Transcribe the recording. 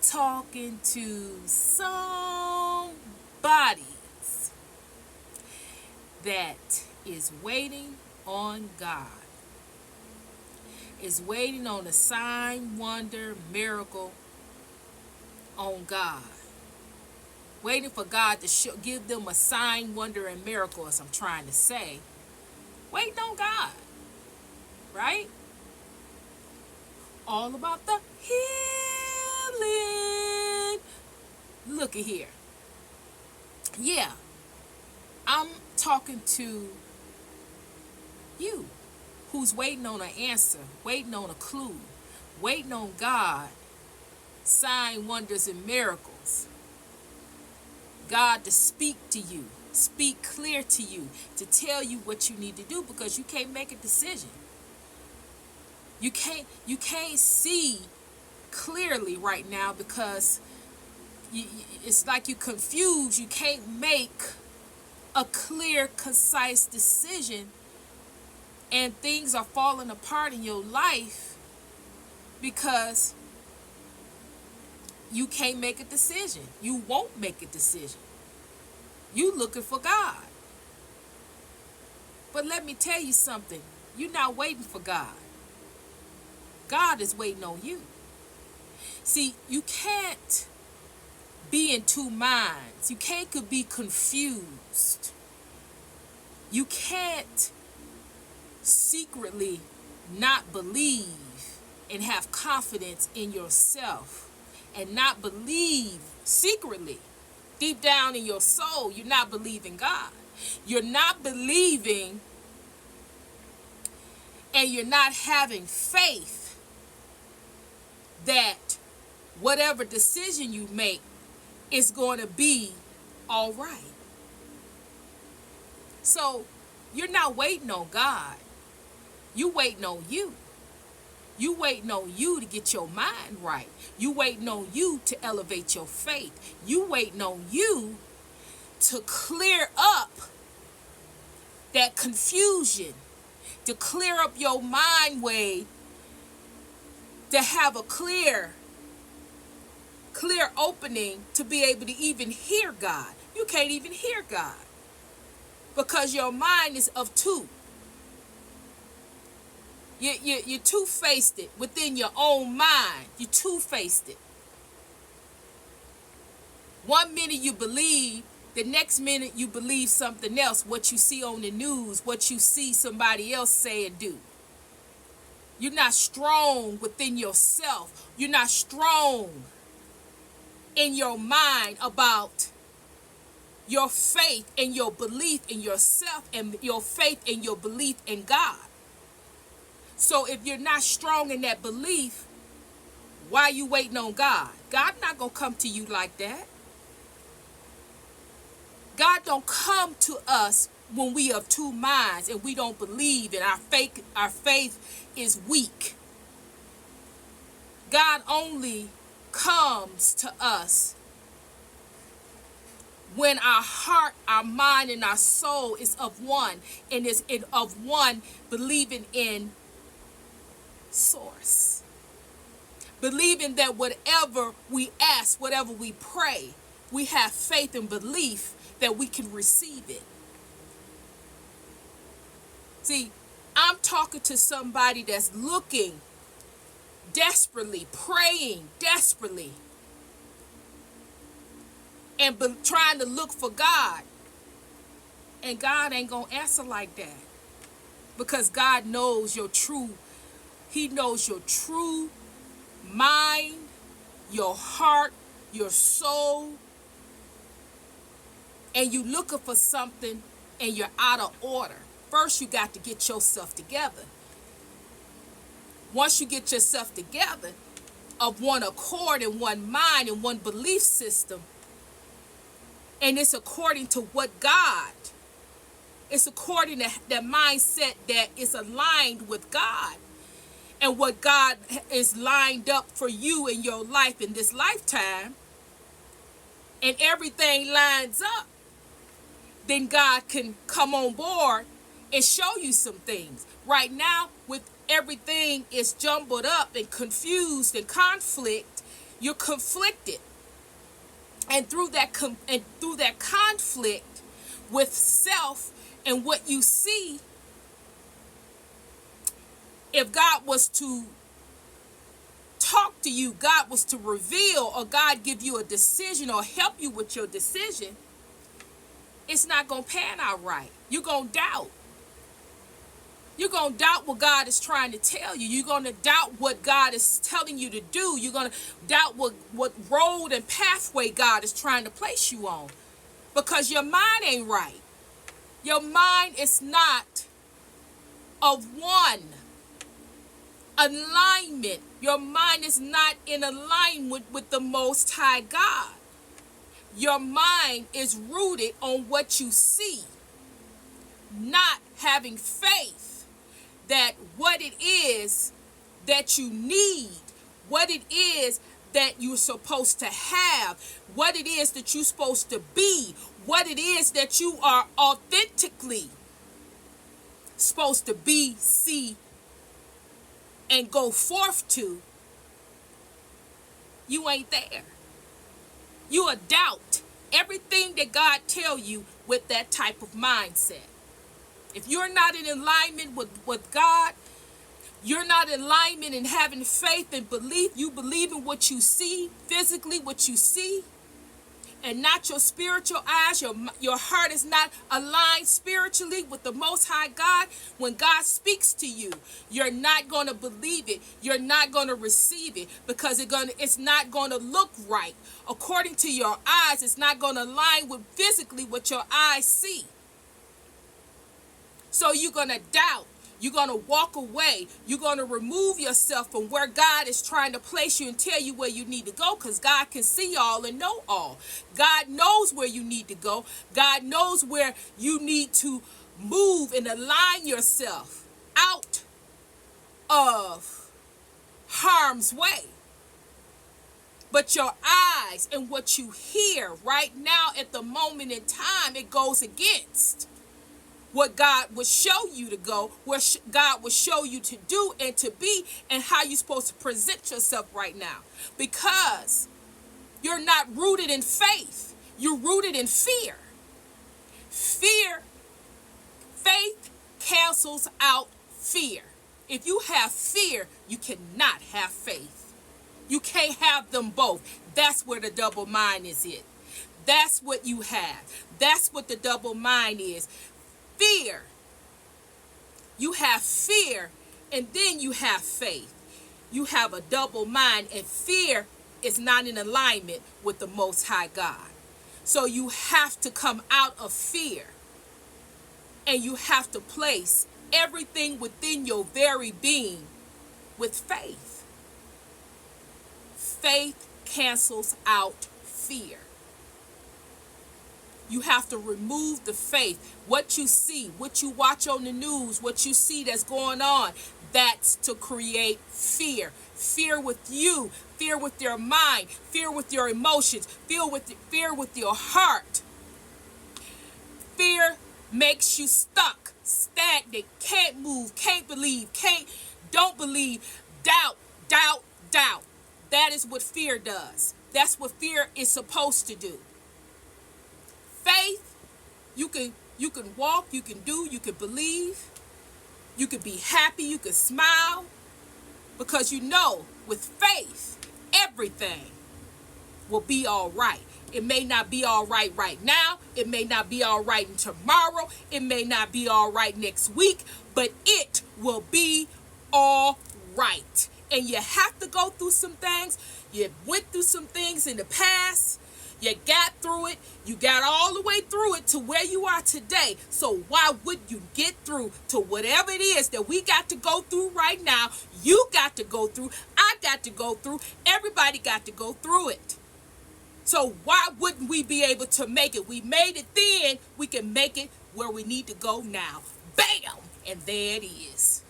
talking to somebody that is waiting on God, is waiting on a sign, wonder, miracle on God. Waiting for God to give them a sign, wonder, and miracle, as I'm trying to say. Waiting on God, right? All about the healing. Look at here. Yeah, I'm talking to you who's waiting on an answer, waiting on a clue, waiting on God, sign, wonders, and miracles. God to speak to you, speak clear to you, to tell you what you need to do, because you can't make a decision. You can't see clearly right now because it's like you're confused. You can't make a clear, concise decision, and things are falling apart in your life because you can't make a decision. You won't make a decision. You looking for God. But let me tell you something. You're not waiting for God. God is waiting on you. See, you can't be in two minds. You can't be confused. You can't secretly not believe and have confidence in yourself and not believe secretly, deep down in your soul, you're not believing God. You're not believing, and you're not having faith that whatever decision you make is going to be all right. So you're not waiting on God. You waiting on you. You waiting on you to get your mind right. You waiting on you to elevate your faith. You waiting on you to clear up that confusion, to clear up your mind way, to have a clear opening to be able to even hear God. You can't even hear God because your mind is of two. You two-faced it within your own mind. You two-faced it. 1 minute you believe, the next minute you believe something else, what you see on the news, what you see somebody else say and do. You're not strong within yourself. You're not strong in your mind about your faith and your belief in yourself and your faith and your belief in God. So if you're not strong in that belief, why are you waiting on God? God's not going to come to you like that. God don't come to us when we have two minds and we don't believe and our faith is weak. God only comes to us when our heart, our mind, and our soul is of one, and is of one believing in source. Believing that whatever we ask, whatever we pray, we have faith and belief that we can receive it. See, I'm talking to somebody that's looking desperately, praying desperately, and trying to look for God. And God ain't going to answer like that. Because God knows your true, He knows your true mind, your heart, your soul. And you looking for something and you're out of order. First, you got to get yourself together. Once you get yourself together, of one accord and one mind and one belief system, and it's according to what God, it's according to that mindset that is aligned with God and what God is lined up for you in your life in this lifetime, and everything lines up, then God can come on board and show you some things. Right now, with everything is jumbled up and confused and conflict, You're conflicted. And through that conflict with self and what you see, if God was to talk to you, God was to reveal, or God give you a decision or help you with your decision, it's not going to pan out right. You're going to doubt. You're going to doubt what God is trying to tell you. You're going to doubt what God is telling you to do. You're going to doubt what road and pathway God is trying to place you on, because your mind ain't right. Your mind is not of one alignment. Your mind is not in alignment with the Most High God. Your mind is rooted on what you see, not having faith that what it is that you need, what it is that you're supposed to have, what it is that you're supposed to be, what it is that you are authentically supposed to be, see, and go forth to, you ain't there. You will doubt everything that God tell you with that type of mindset. If you're not in alignment with God, you're not in alignment in having faith and belief. You believe in what you see, physically what you see, and not your spiritual eyes. Your heart is not aligned spiritually with the Most High God. When God speaks to you, you're not going to believe it. You're not going to receive it, because it's not going to look right. According to your eyes, it's not going to align with physically what your eyes see. So you're going to doubt. You're going to walk away. You're going to remove yourself from where God is trying to place you and tell you where you need to go, because God can see all and know all. God knows where you need to go. God knows where you need to move and align yourself out of harm's way. But your eyes and what you hear right now at the moment in time, it goes against what God would show you to go, where God would show you to do and to be, and how you're supposed to present yourself right now. Because you're not rooted in faith. You're rooted in fear. Faith cancels out fear. If you have fear, you cannot have faith. You can't have them both. That's where the double mind is it. That's what you have. That's what the double mind is. Fear. You have fear, and then you have faith. You have a double mind, and fear is not in alignment with the Most High God. So you have to come out of fear, and you have to place everything within your very being with faith. Faith cancels out fear. You have to remove the faith. What you see, what you watch on the news, what you see that's going on, that's to create fear. Fear with you, fear with your mind, fear with your emotions, fear with your heart. Fear makes you stuck, stagnant, can't move, can't believe, don't believe, doubt. That is what fear does. That's what fear is supposed to do. Faith, you can walk, you can do, you can believe, you can be happy, you can smile, because you know with faith everything will be all right. It may not be all right now, it may not be all right tomorrow, it may not be all right next week, but it will be all right. And you have to go through some things. You went through some things in the past. You got through it. You got all the way through it to where you are today. So why would you get through to whatever it is that we got to go through right now? You got to go through. I got to go through. Everybody got to go through it. So why wouldn't we be able to make it? We made it then. We can make it where we need to go now. Bam! And there it is.